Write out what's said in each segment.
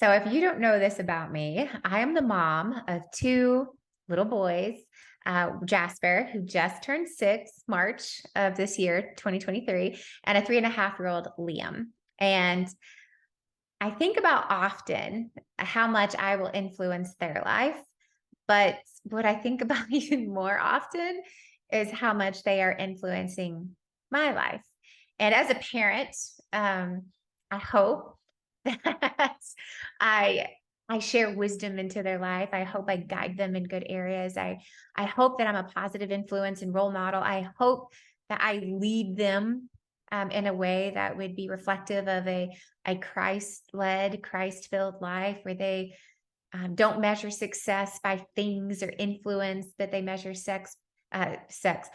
So if you don't know this about me, I am the mom of two little boys, Jasper, who just turned 6 March of this year, 2023, and a 3.5-year-old Liam. And I think about often how much I will influence their life. But what I think about even more often is how much they are influencing my life. And as a parent, I hope that I I share wisdom into their life. I hope I guide them in good areas. I hope that I'm a positive influence and role model. I hope that I lead them in a way that would be reflective of a Christ-led, Christ-filled life where they don't measure success by things or influence, but they measure not sex,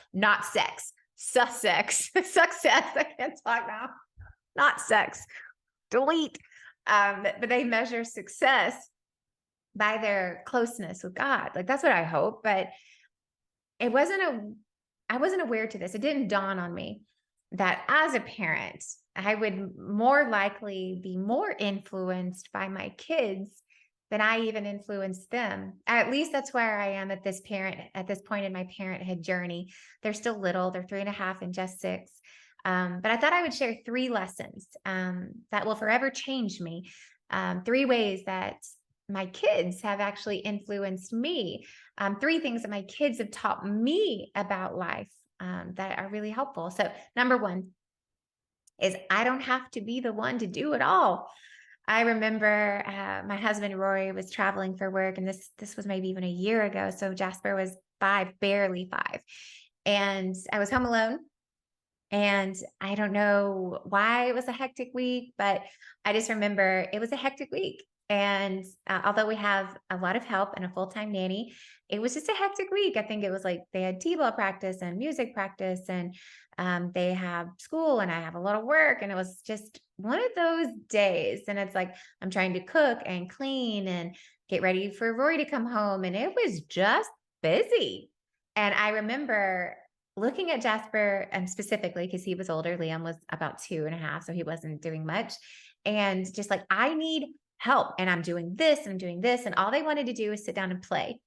success. Success. I can't talk now. Not sex. Delete. But they measure success by their closeness with God. Like that's what I hope. But it wasn't a, I wasn't aware to this. It didn't dawn on me that as a parent, I would more likely be more influenced by my kids than I even influenced them. At least that's where I am at this point in my parenthood journey. They're still little, they're 3.5 and just 6. But I thought I would share 3 lessons that will forever change me. 3 ways that my kids have actually influenced me. 3 things that my kids have taught me about life that are really helpful. So, number 1 is I don't have to be the one to do it all. I remember my husband Rory was traveling for work, and this was maybe even a year ago. So Jasper was 5, barely 5, and I was home alone. And I don't know why it was a hectic week, but I just remember it was a hectic week. And although we have a lot of help and a full-time nanny, it was just a hectic week. I think it was like they had t-ball practice and music practice, and they have school, and I have a lot of work. And it was just one of those days. And it's like I'm trying to cook and clean and get ready for Rory to come home. And it was just busy. And I remember looking at Jasper specifically because he was older. Liam was about 2.5, so he wasn't doing much. And just like, I need help. And I'm doing this and I'm doing this. And all they wanted to do is sit down and play.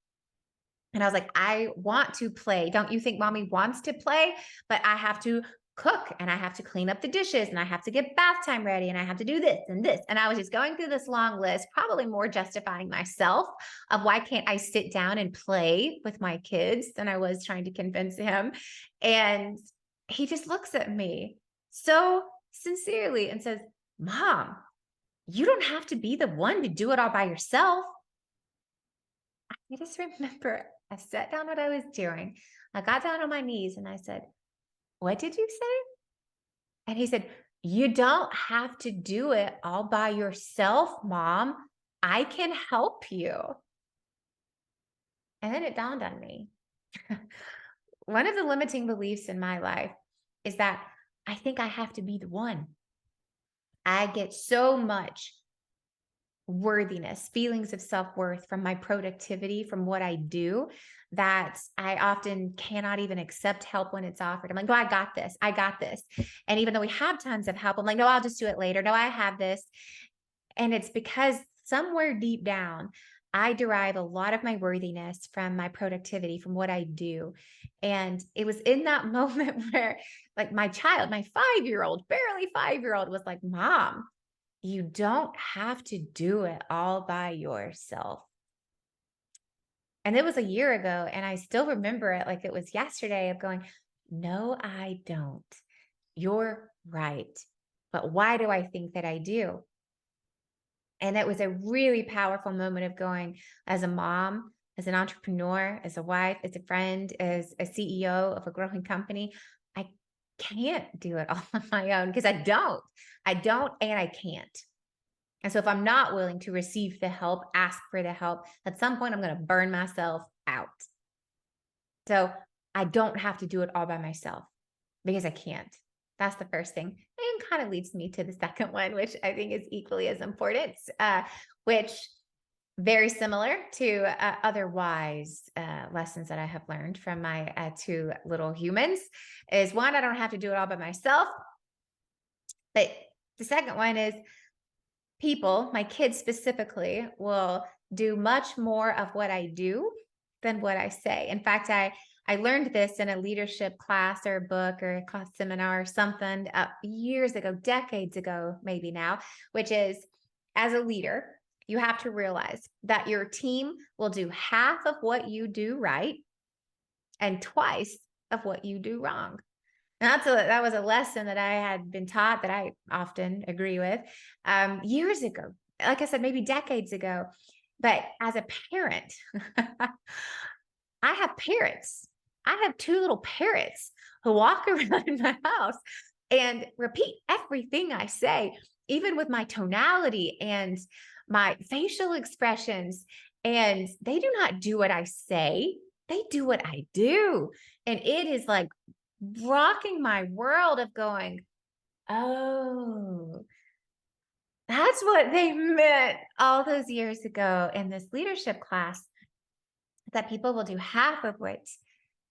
And I was like, I want to play. Don't you think mommy wants to play? But I have to cook and I have to clean up the dishes and I have to get bath time ready and I have to do this and this. And I was just going through this long list, probably more justifying myself of why can't I sit down and play with my kids than I was trying to convince him. And he just looks at me so sincerely and says, Mom, you don't have to be the one to do it all by yourself. I just remember I sat down what I was doing. I got down on my knees and I said, What did you say? And he said, You don't have to do it all by yourself, Mom. I can help you. And then it dawned on me. One of the limiting beliefs in my life is that I think I have to be the one. I get so much worthiness, feelings of self-worth from my productivity, from what I do, that I often cannot even accept help when it's offered. I'm like, no, I got this. I got this. And even though we have tons of help, I'm like, no, I'll just do it later. No, I have this. And it's because somewhere deep down, I derive a lot of my worthiness from my productivity, from what I do. And it was in that moment where, like, my child, my 5-year-old, barely 5-year-old, was like, Mom, you don't have to do it all by yourself. And it was a year ago, and I still remember it like it was yesterday of going, no, I don't. You're right. But why do I think that I do? And it was a really powerful moment of going, as a mom, as an entrepreneur, as a wife, as a friend, as a CEO of a growing company, I can't do it all on my own because I don't, and I can't. And so if I'm not willing to receive the help, ask for the help, at some point I'm going to burn myself out. So I don't have to do it all by myself because I can't. That's the first thing. And kind of leads me to the second one, which I think is equally as important, which very similar to other wise lessons that I have learned from my 2 little humans is, one, I don't have to do it all by myself. But the second one is people, my kids specifically, will do much more of what I do than what I say. In fact, I learned this in a leadership class or a book or a class seminar or something years ago, decades ago, maybe now, which is as a leader, you have to realize that your team will do half of what you do right and twice of what you do wrong. And that was a lesson that I had been taught that I often agree with years ago. Like I said, maybe decades ago. But as a parent, I have parrots. I have two little parrots who walk around in my house and repeat everything I say, even with my tonality and my facial expressions. And they do not do what I say, they do what I do. And it is like rocking my world of going, oh, that's what they meant all those years ago in this leadership class, that people will do half of what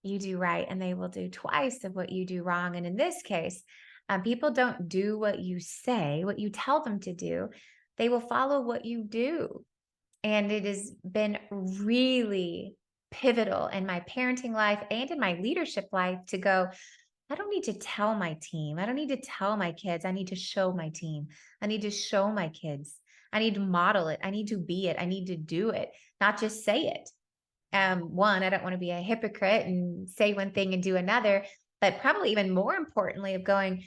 you do right and they will do twice of what you do wrong. And in this case, people don't do what you say, what you tell them to do. They will follow what you do. And it has been really pivotal in my parenting life and in my leadership life to go, I don't need to tell my team. I don't need to tell my kids. I need to show my team. I need to show my kids. I need to model it. I need to be it. I need to do it, not just say it. One, I don't want to be a hypocrite and say one thing and do another, but probably even more importantly of going,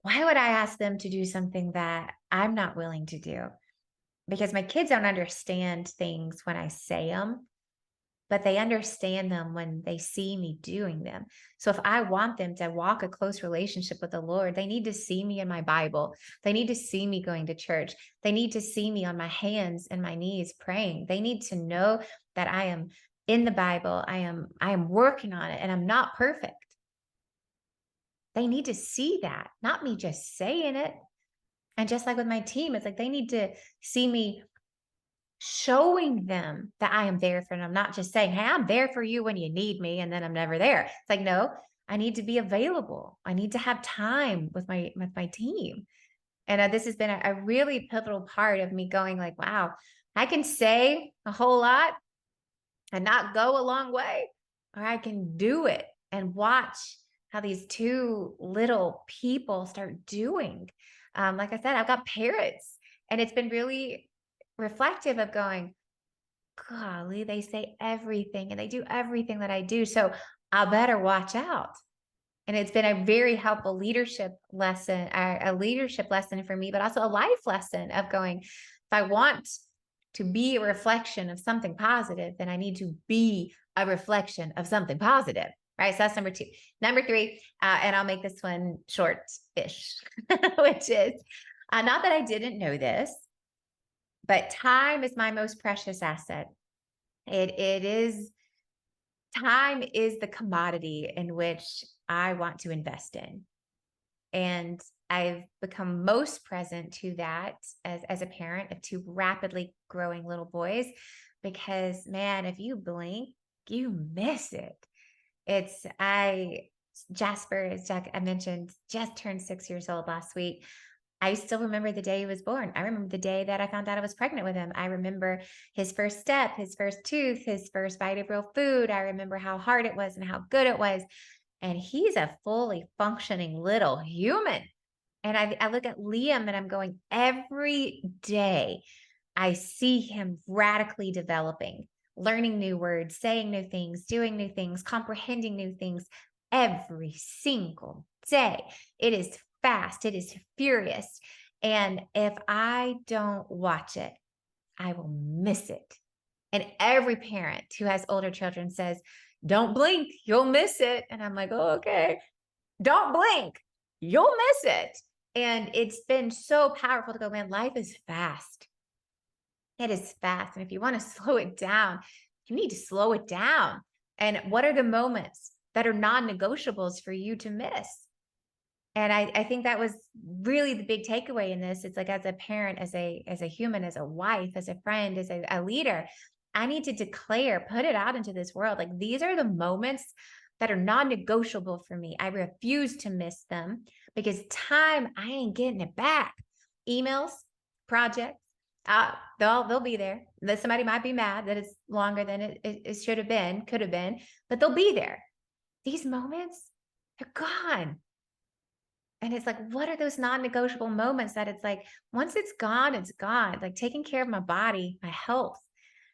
why would I ask them to do something that I'm not willing to do? Because my kids don't understand things when I say them, but they understand them when they see me doing them. So if I want them to walk a close relationship with the Lord, they need to see me in my Bible. They need to see me going to church. They need to see me on my hands and my knees praying. They need to know that I am in the Bible. I am working on it and I'm not perfect. They need to see that, not me just saying it. And just like with my team, it's like they need to see me showing them that I am there for them, not just saying, hey, I'm there for you when you need me, and then I'm never there. It's like, no, I need to be available. I need to have time with my team. And this has been a really pivotal part of me going like, wow, I can say a whole lot and not go a long way, or I can do it and watch how these two little people start doing. Like I said, I've got parrots, and it's been really reflective of going, golly, they say everything and they do everything that I do. So I better watch out. And it's been a very helpful leadership lesson, a leadership lesson for me, but also a life lesson of going, if I want to be a reflection of something positive, then I need to be a reflection of something positive. Right. So that's number two. Number three, and I'll make this one short-ish, which is not that I didn't know this, but time is my most precious asset. It is, time is the commodity in which I want to invest in. And I've become most present to that as a parent of two rapidly growing little boys, because man, if you blink, you miss it. Jasper, as Jack, I mentioned, just turned 6 years old last week. I still remember the day he was born. I remember the day that I found out I was pregnant with him. I remember his first step, his first tooth, his first bite of real food. I remember how hard it was and how good it was. And he's a fully functioning little human. And I look at Liam and I'm going, every day I see him radically developing, learning new words, saying new things, doing new things, comprehending new things every single day. It is fast. It is furious. And if I don't watch it, I will miss it. And every parent who has older children says, don't blink, you'll miss it. And I'm like, oh, okay, don't blink, you'll miss it. And it's been so powerful to go, man, life is fast. It is fast. And if you want to slow it down, you need to slow it down. And what are the moments that are non-negotiables for you to miss? And I think that was really the big takeaway in this. It's like, as a parent, as a human, as a wife, as a friend, as a leader, I need to declare, put it out into this world. Like, these are the moments that are non-negotiable for me. I refuse to miss them, because time, I ain't getting it back. Emails, projects. They'll be there. That somebody might be mad that it's longer than it should have been, could have been, but they'll be there. These moments, they're gone. And it's like, what are those non-negotiable moments that it's like, once it's gone, it's gone. Like taking care of my body, my health,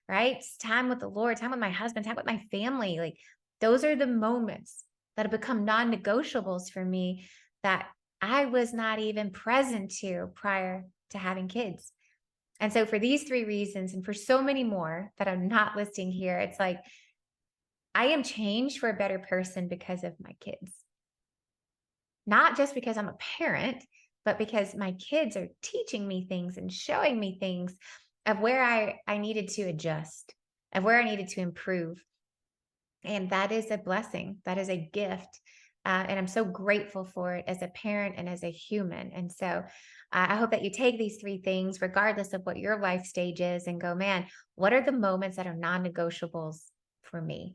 right? It's time with the Lord, time with my husband, time with my family. Like those are the moments that have become non-negotiables for me that I was not even present to prior to having kids. And so for these three reasons, and for so many more that I'm not listing here, it's like I am changed for a better person because of my kids. Not just because I'm a parent, but because my kids are teaching me things and showing me things of where I needed to adjust, of where I needed to improve. And that is a blessing. That is a gift. And I'm so grateful for it as a parent and as a human. And so I hope that you take these three things, regardless of what your life stage is, and go, man, what are the moments that are non negotiables for me?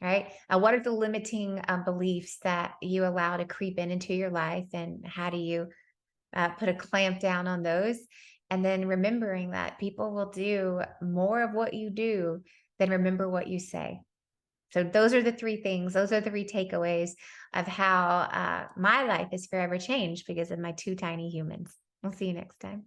Right? What are the limiting beliefs that you allow to creep into your life? And how do you put a clamp down on those? And then remembering that people will do more of what you do than remember what you say. So those are the three things. Those are the three takeaways of how my life is forever changed because of my two tiny humans. We'll see you next time.